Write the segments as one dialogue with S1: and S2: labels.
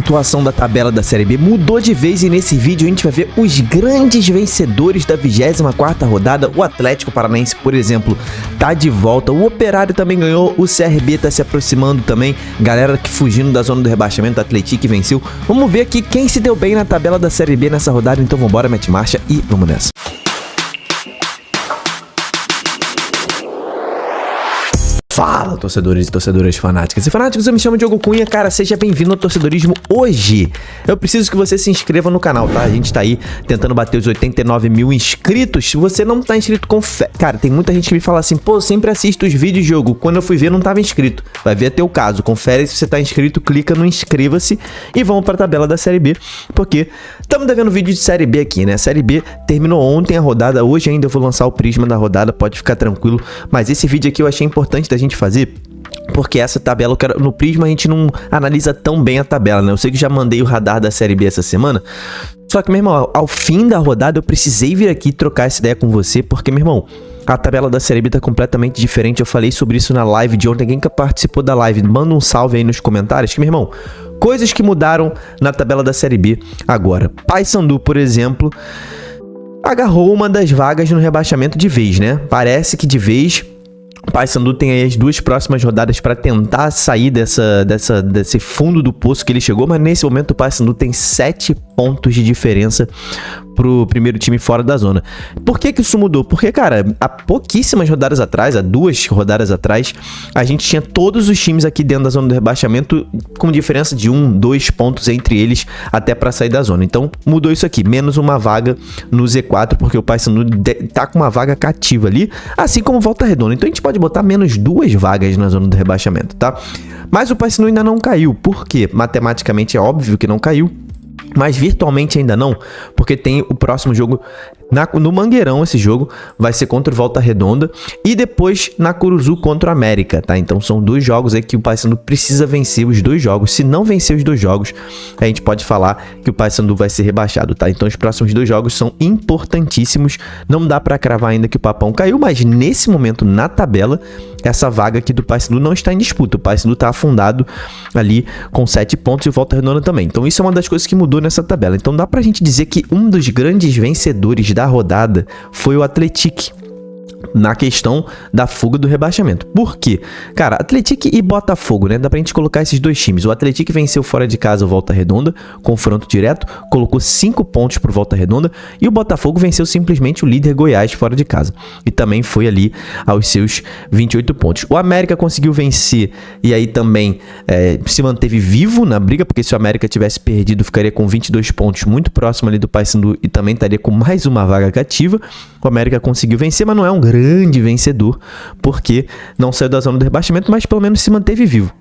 S1: pontuação da tabela da Série B mudou de vez e nesse vídeo a gente vai ver os grandes vencedores da 24ª rodada. O Atlético Paranaense, por exemplo, tá de volta, o Operário também ganhou, o CRB tá se aproximando também, galera que fugindo da zona do rebaixamento, o Atlético venceu. Vamos ver aqui quem se deu bem na tabela da Série B nessa rodada, então vambora, mete marcha e vamos nessa. Fala, torcedores e torcedoras fanáticas e fanáticos, eu me chamo Diogo Cunha, cara, seja bem-vindo ao Torcedorismo. Hoje eu preciso que você se inscreva no canal, tá? A gente tá aí tentando bater os 89 mil inscritos. Se você não tá inscrito, cara, tem muita gente que me fala assim, pô, eu sempre assisto os vídeos, Diogo, quando eu fui ver não tava inscrito. Vai ver teu caso, confere se você tá inscrito, clica no inscreva-se e vamos pra tabela da Série B, porque estamos devendo vídeo de Série B aqui, né? A Série B terminou ontem a rodada, hoje ainda eu vou lançar o prisma da rodada, pode ficar tranquilo, mas esse vídeo aqui eu achei importante da gente fazer, porque essa tabela, no Prisma a gente não analisa tão bem a tabela, né? Eu sei que já mandei o radar da Série B essa semana, só que, meu irmão, ao fim da rodada eu precisei vir aqui trocar essa ideia com você, porque, meu irmão, a tabela da Série B tá completamente diferente. Eu falei sobre isso na live de ontem. Quem que participou da live, manda um salve aí nos comentários, que, meu irmão, coisas que mudaram na tabela da Série B agora. Paysandu, por exemplo, agarrou uma das vagas no rebaixamento de vez, né? Parece que de vez o Paysandu tem aí as duas próximas rodadas para tentar sair desse fundo do poço que ele chegou, mas nesse momento o Paysandu tem 7 pontos de diferença pro primeiro time fora da zona. Por que isso mudou? Porque, cara, há pouquíssimas rodadas atrás, há 2 rodadas atrás, a gente tinha todos os times aqui dentro da zona do rebaixamento com diferença de 1, 2 pontos entre eles até para sair da zona. Então, mudou isso aqui, menos uma vaga no Z4, porque o Paysandu tá com uma vaga cativa ali, assim como Volta Redonda. Então, a gente pode botar menos 2 vagas na zona do rebaixamento, tá? Mas o Paysandu ainda não caiu. Por quê? Matematicamente é óbvio que não caiu, mas virtualmente ainda não, porque tem o próximo jogo no Mangueirão. Esse jogo vai ser contra o Volta Redonda e depois na Curuzu contra o América, tá? Então são 2 jogos aí que o Paysandu precisa vencer os 2 jogos. Se não vencer os 2 jogos, a gente pode falar que o Paysandu vai ser rebaixado, tá? Então os próximos 2 jogos são importantíssimos. Não dá pra cravar ainda que o Papão caiu, mas nesse momento na tabela, essa vaga aqui do Paysandu não está em disputa. O Paysandu tá afundado ali com 7 pontos e o Volta Redonda também. Então isso é uma das coisas que mudou nessa tabela. Então dá pra gente dizer que um dos grandes vencedores da rodada foi o Atlético na questão da fuga do rebaixamento. Por quê? Cara, Atlético e Botafogo, né? Dá pra gente colocar esses 2 times. O Atlético venceu fora de casa o Volta Redonda, confronto direto, colocou 5 pontos pro Volta Redonda, e o Botafogo venceu simplesmente o líder Goiás fora de casa, e também foi ali aos seus 28 pontos. O América conseguiu vencer e aí também se manteve vivo na briga, porque se o América tivesse perdido, ficaria com 22 pontos, muito próximo ali do Paysandu, e também estaria com mais uma vaga cativa. O América conseguiu vencer, mas não é um grande vencedor, porque não saiu da zona do rebaixamento, mas pelo menos se manteve vivo.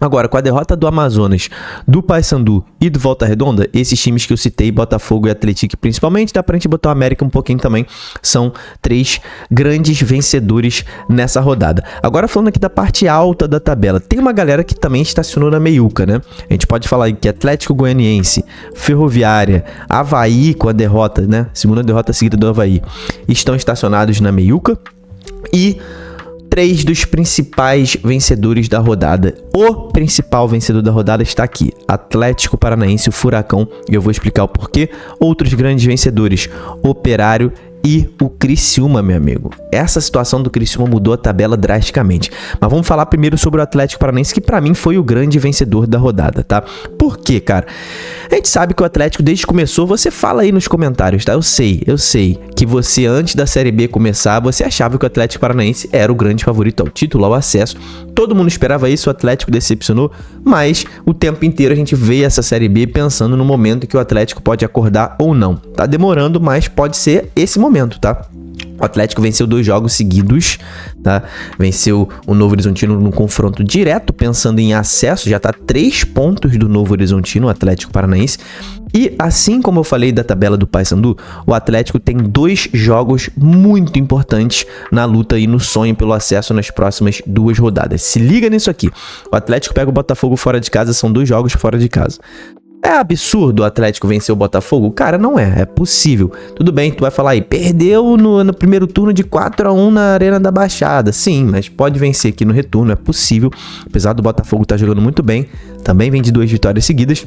S1: Agora, com a derrota do Amazonas, do Paysandu e do Volta Redonda, esses times que eu citei, Botafogo e Atlético principalmente, dá pra gente botar o América um pouquinho também, são 3 grandes vencedores nessa rodada. Agora, falando aqui da parte alta da tabela, tem uma galera que também estacionou na meiuca, né? A gente pode falar aí que Atlético Goianiense, Ferroviária, Avaí com a derrota, né? Segunda derrota seguida do Avaí, estão estacionados na meiuca, e 3 dos principais vencedores da rodada. O principal vencedor da rodada está aqui, Atlético Paranaense, o Furacão, e eu vou explicar o porquê. Outros grandes vencedores, Operário e o Criciúma, meu amigo. Essa situação do Criciúma mudou a tabela drasticamente. Mas vamos falar primeiro sobre o Atlético Paranaense, que pra mim foi o grande vencedor da rodada, tá? Por quê, cara? A gente sabe que o Atlético, desde que começou, você fala aí nos comentários, tá? Eu sei que você, antes da Série B começar, você achava que o Atlético Paranaense era o grande favorito ao título, ao acesso. Todo mundo esperava isso, o Atlético decepcionou, mas o tempo inteiro a gente vê essa Série B pensando no momento que o Atlético pode acordar ou não. Tá demorando, mas pode ser esse momento, tá? O Atlético venceu 2 jogos seguidos, tá? Venceu o Novo Horizontino no confronto direto, pensando em acesso, já tá 3 pontos do Novo Horizontino, o Atlético Paranaense. E assim como eu falei da tabela do Paysandu, o Atlético tem 2 jogos muito importantes na luta e no sonho pelo acesso nas próximas 2 rodadas. Se liga nisso aqui. O Atlético pega o Botafogo fora de casa, são 2 jogos fora de casa. É absurdo o Atlético vencer o Botafogo? Cara, não é. É possível. Tudo bem, tu vai falar aí, perdeu no primeiro turno de 4-1 na Arena da Baixada. Sim, mas pode vencer aqui no retorno, é possível. Apesar do Botafogo estar jogando muito bem, também vem de 2 vitórias seguidas.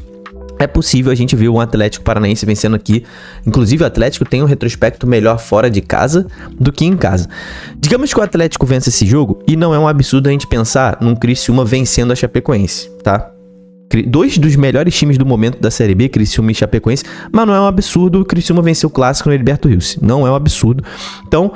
S1: é possível a gente ver um Atlético Paranaense vencendo aqui. Inclusive o Atlético tem um retrospecto melhor fora de casa do que em casa. Digamos que o Atlético vence esse jogo e não é um absurdo a gente pensar num Criciúma vencendo a Chapecoense, tá? Dois dos melhores times do momento da Série B, Criciúma e Chapecoense, mas não é um absurdo o Criciúma vencer o Clássico no Heriberto Rios. Não é um absurdo. Então,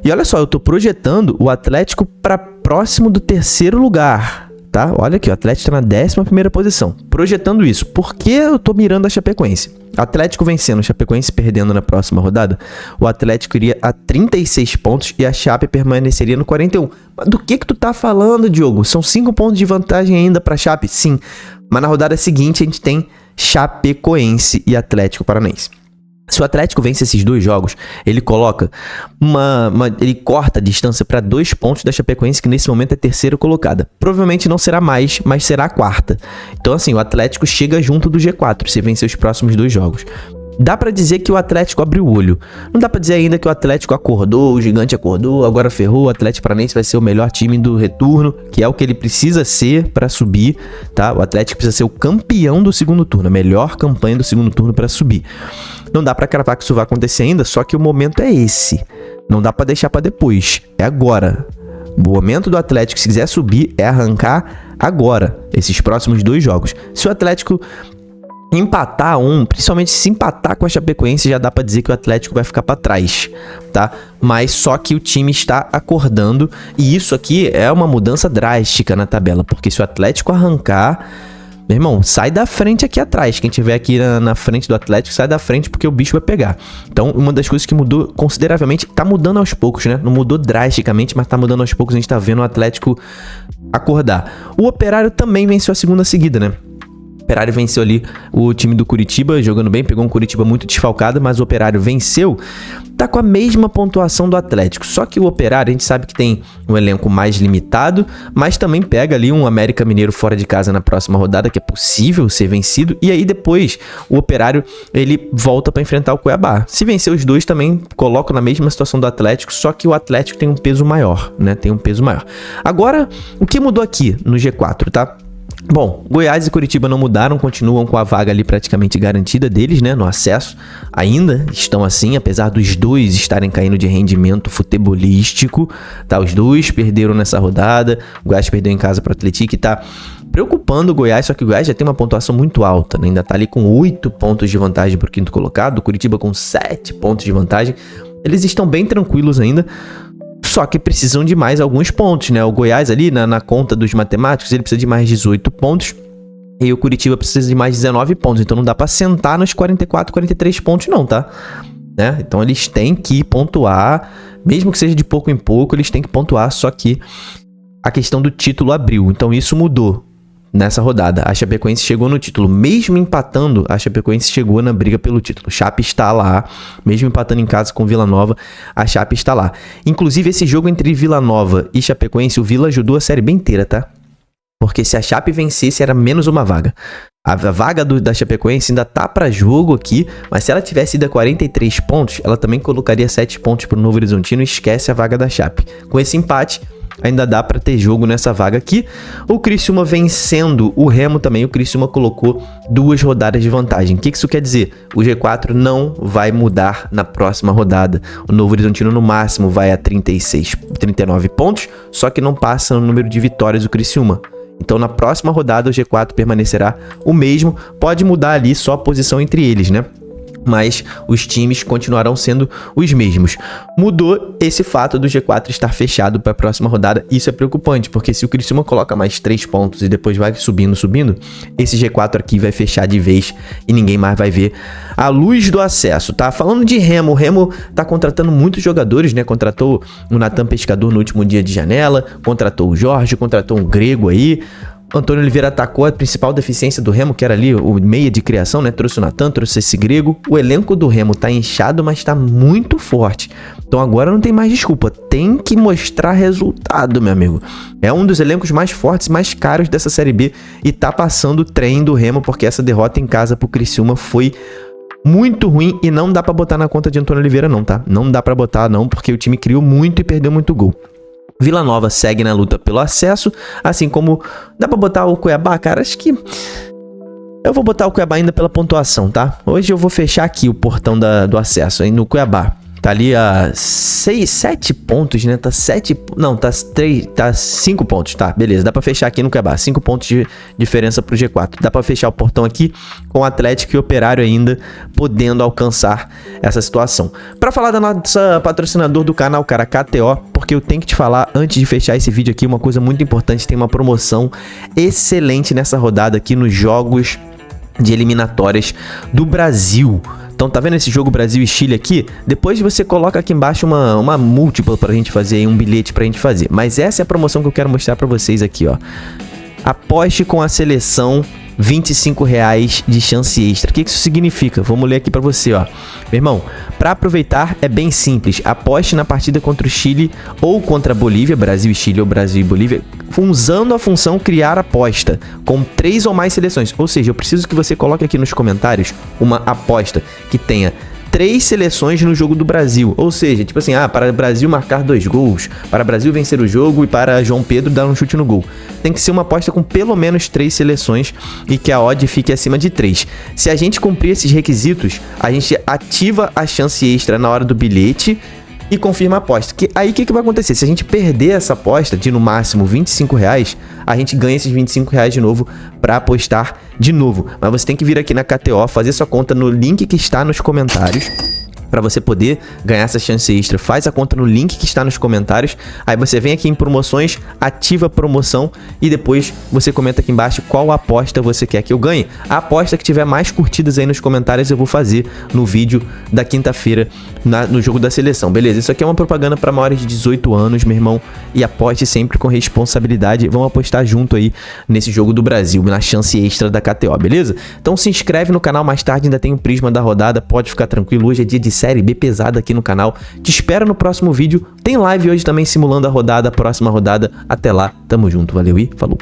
S1: e olha só, eu tô projetando o Atlético para próximo do 3º lugar. Tá? Olha aqui, o Atlético está na 11ª posição. Projetando isso, por que eu tô mirando a Chapecoense? Atlético vencendo, Chapecoense perdendo na próxima rodada, o Atlético iria a 36 pontos e a Chape permaneceria no 41. Mas do que tu tá falando, Diogo? São 5 pontos de vantagem ainda pra Chape? Sim, mas na rodada seguinte a gente tem Chapecoense e Atlético Paranaense. Se o Atlético vence esses 2 jogos, ele coloca ele corta a distância para 2 pontos da Chapecoense, que nesse momento é 3ª colocada. Provavelmente não será mais, mas será a 4ª. Então assim, o Atlético chega junto do G4 se vencer os próximos 2 jogos. Dá pra dizer que o Atlético abriu o olho. Não dá pra dizer ainda que o Atlético acordou, o gigante acordou, agora ferrou, o Atlético Paranaense vai ser o melhor time do retorno, que é o que ele precisa ser pra subir, tá? O Atlético precisa ser o campeão do segundo turno, a melhor campanha do segundo turno pra subir. Não dá pra cravar que isso vai acontecer ainda, só que o momento é esse. Não dá pra deixar pra depois, é agora. O momento do Atlético, se quiser subir, é arrancar agora, esses próximos 2 jogos. Se o Atlético empatar principalmente se empatar com a Chapecoense, já dá pra dizer que o Atlético vai ficar pra trás, tá? Mas só que o time está acordando e isso aqui é uma mudança drástica na tabela, porque se o Atlético arrancar, meu irmão, sai da frente aqui atrás. Quem tiver aqui na frente do Atlético, sai da frente porque o bicho vai pegar. Então, uma das coisas que mudou consideravelmente, tá mudando aos poucos, né? Não mudou drasticamente, mas tá mudando aos poucos. A gente tá vendo o Atlético acordar. O Operário também venceu a segunda seguida, né? O Operário venceu ali o time do Curitiba, jogando bem, pegou um Curitiba muito desfalcado, mas o Operário venceu, tá com a mesma pontuação do Atlético, só que o Operário a gente sabe que tem um elenco mais limitado, mas também pega ali um América Mineiro fora de casa na próxima rodada, que é possível ser vencido, e aí depois o Operário ele volta para enfrentar o Cuiabá. Se vencer os 2 também coloca na mesma situação do Atlético, só que o Atlético tem um peso maior, né? Tem um peso maior. Agora, o que mudou aqui no G4, tá? Bom, Goiás e Curitiba não mudaram, continuam com a vaga ali praticamente garantida deles, né, no acesso. Ainda estão assim, apesar dos 2 estarem caindo de rendimento futebolístico, tá? Os 2 perderam nessa rodada, o Goiás perdeu em casa para o Atlético e tá preocupando o Goiás, só que o Goiás já tem uma pontuação muito alta, né? Ainda tá ali com 8 pontos de vantagem para o 5º colocado, o Curitiba com 7 pontos de vantagem. Eles estão bem tranquilos ainda. Só que precisam de mais alguns pontos, né? O Goiás ali, na conta dos matemáticos, ele precisa de mais 18 pontos. E o Curitiba precisa de mais 19 pontos. Então não dá pra sentar nos 44, 43 pontos não, tá? Né? Então eles têm que pontuar. Mesmo que seja de pouco em pouco, eles têm que pontuar. Só que a questão do título abriu. Então isso mudou nessa rodada. A Chapecoense chegou no título. Mesmo empatando, a Chapecoense chegou na briga pelo título. Chape está lá. Mesmo empatando em casa com o Vila Nova, a Chape está lá. Inclusive, esse jogo entre Vila Nova e Chapecoense, o Vila ajudou a Série B inteira, tá? Porque se a Chape vencesse, era menos uma vaga. A vaga da Chapecoense ainda tá para jogo aqui, mas se ela tivesse ido a 43 pontos, ela também colocaria 7 pontos pro Novo Horizontino e esquece a vaga da Chape. Com esse empate, ainda dá para ter jogo nessa vaga aqui. O Criciúma vencendo o Remo também, o Criciúma colocou 2 rodadas de vantagem. O que isso quer dizer? O G4 não vai mudar na próxima rodada. O Novo Horizontino no máximo vai a 39 pontos, só que não passa no número de vitórias do Criciúma. Então na próxima rodada o G4 permanecerá o mesmo, pode mudar ali só a posição entre eles, né? Mas os times continuarão sendo os mesmos. Mudou esse fato do G4 estar fechado para a próxima rodada. Isso é preocupante, porque se o Criciúma coloca mais 3 pontos e depois vai subindo, esse G4 aqui vai fechar de vez e ninguém mais vai ver a luz do acesso, tá? Falando de Remo, o Remo tá contratando muitos jogadores, né? Contratou o Natan Pescador no último dia de janela, contratou o Jorge, contratou um grego aí. Antônio Oliveira atacou a principal deficiência do Remo, que era ali o meia de criação, né? Trouxe o Natan, trouxe esse grego. O elenco do Remo tá inchado, mas tá muito forte. Então agora não tem mais desculpa. Tem que mostrar resultado, meu amigo. É um dos elencos mais fortes, mais caros dessa Série B. E tá passando o trem do Remo, porque essa derrota em casa pro Criciúma foi muito ruim. E não dá pra botar na conta de Antônio Oliveira não, tá? Não dá pra botar não, porque o time criou muito e perdeu muito gol. Vila Nova segue na luta pelo acesso, assim como dá pra botar o Cuiabá, cara, acho que Eu vou botar o Cuiabá ainda pela pontuação, tá? Hoje eu vou fechar aqui o portão do acesso, hein, no Cuiabá. Tá ali a 7 pontos, né? Tá 7... Não, tá 5 pontos, tá? Beleza, dá pra fechar aqui no Cuiabá. 5 pontos de diferença pro G4. Dá pra fechar o portão aqui com o Atlético e Operário ainda podendo alcançar essa situação. Pra falar da nossa patrocinador do canal, cara, KTO, porque eu tenho que te falar, antes de fechar esse vídeo aqui, uma coisa muito importante. Tem uma promoção excelente nessa rodada aqui nos jogos de eliminatórias do Brasil. Então tá vendo esse jogo Brasil e Chile aqui? Depois você coloca aqui embaixo uma múltipla pra gente fazer, um bilhete pra gente fazer. Mas essa é a promoção que eu quero mostrar pra vocês aqui, ó. Aposte com a seleção, R$25 de chance extra. O que isso significa? Vamos ler aqui pra você, ó. Meu irmão, pra aproveitar é bem simples. Aposte na partida contra o Chile ou contra a Bolívia, Brasil e Chile ou Brasil e Bolívia, usando a função criar aposta, com 3 ou mais seleções. Ou seja, eu preciso que você coloque aqui nos comentários uma aposta que tenha 3 seleções no jogo do Brasil. Ou seja, tipo assim, para o Brasil marcar 2 gols, para o Brasil vencer o jogo e para João Pedro dar um chute no gol. Tem que ser uma aposta com pelo menos 3 seleções e que a odd fique acima de 3. Se a gente cumprir esses requisitos, a gente ativa a chance extra na hora do bilhete e confirma a aposta. Aí o que vai acontecer? Se a gente perder essa aposta de no máximo R$25, a gente ganha esses R$25 de novo para apostar de novo. Mas você tem que vir aqui na KTO, fazer sua conta no link que está nos comentários. Para você poder ganhar essa chance extra, faz a conta no link que está nos comentários. Aí você vem aqui em promoções, ativa a promoção e depois você comenta aqui embaixo qual aposta você quer que eu ganhe. A aposta que tiver mais curtidas aí nos comentários eu vou fazer no vídeo da quinta-feira no jogo da seleção, beleza? Isso aqui é uma propaganda para maiores de 18 anos, meu irmão, e aposte sempre com responsabilidade. Vamos apostar junto aí nesse jogo do Brasil, na chance extra da KTO, beleza? Então se inscreve no canal, mais tarde ainda tem o Prisma da rodada, pode ficar tranquilo, hoje é dia de Série B pesada aqui no canal. Te espero no próximo vídeo. Tem live hoje também simulando a próxima rodada. Até lá, tamo junto, valeu e falou.